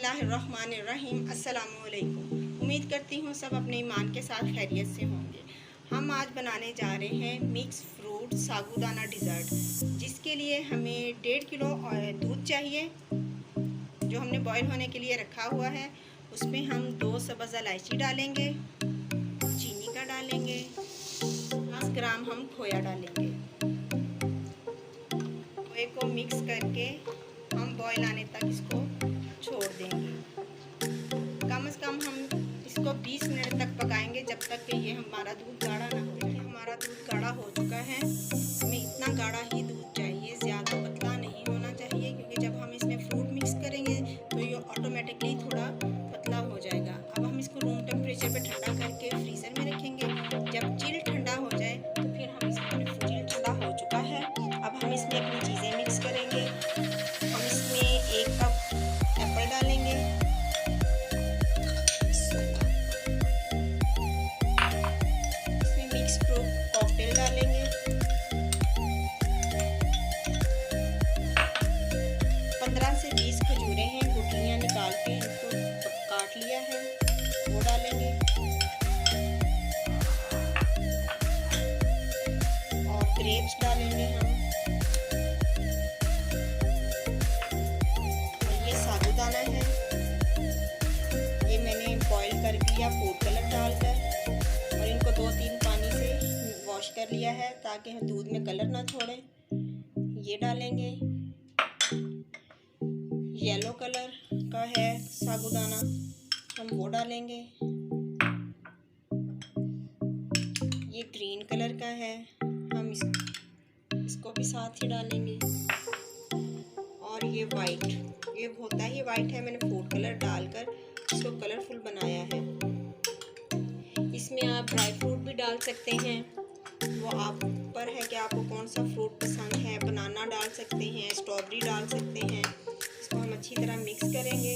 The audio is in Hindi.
बिस्मिल्लाहिर्रहमानिर्रहीम। अस्सलामुअलैकुम। उम्मीद करती हूँ सब अपने ईमान के साथ खैरियत से होंगे। हम आज बनाने जा रहे हैं मिक्स फ्रूट साबूदाना डिज़र्ट, जिसके लिए हमें 1.5 किलो दूध चाहिए जो हमने बॉईल होने के लिए रखा हुआ है। उसमें हम 2 सब्ज़ इलायची डालेंगे, चीनी का डालेंगे, 10 ग्राम हम खोया डालेंगे। खोए को मिक्स करके हम बॉईल आने तक इसको छोड़ देंगे। कम से कम हम इसको 20 मिनट तक पकाएंगे, जब तक कि ये हमारा दूध गाढ़ा ना हो जाए। हमारा दूध गाढ़ा हो चुका है। हमें इतना गाढ़ा ही दूध चाहिए, ज़्यादा पतला नहीं होना चाहिए, क्योंकि जब हम इसमें फ्रूट मिक्स करेंगे तो ये ऑटोमेटिकली थोड़ा पतला हो जाएगा। अब हम इसको रूम टेम्परेचर पे ठंडा करके फ्रीज़र में रखेंगे। जब चिल ठंडा हो जाए तो फिर हम इसमें चिल ठंडा हो चुका है। अब हम इसमें अपनी चीज़ें मिक्स करेंगे। हम इसमें 1 कप एप्पल डालेंगे, इसमें मिक्स फ्रूट कॉकटेल डालेंगे, 15 से 20 खजूरें हैं, गुठलियाँ निकाल के इनको काट लिया है, वो डालेंगे, और ग्रेप्स डालेंगे हम। साबूदाना है, ये मैंने बॉईल कर लिया फूड कलर डालकर, और इनको 2-3 पानी से वॉश कर लिया है ताकि दूध में कलर ना छोड़े। ये डालेंगे, येलो कलर का है साबूदाना, हम वो डालेंगे। ये ग्रीन कलर का है, हम इसको भी साथ ही डालेंगे। और ये वाइट, ये होता ही वाइट है, मैंने फूड कलर डालकर इसको कलरफुल बनाया है। इसमें आप ड्राई फ्रूट भी डाल सकते हैं, वो आप पर है कि आपको कौन सा फ्रूट पसंद है। बनाना डाल सकते हैं, स्ट्रॉबेरी डाल सकते हैं। इसको हम अच्छी तरह मिक्स करेंगे।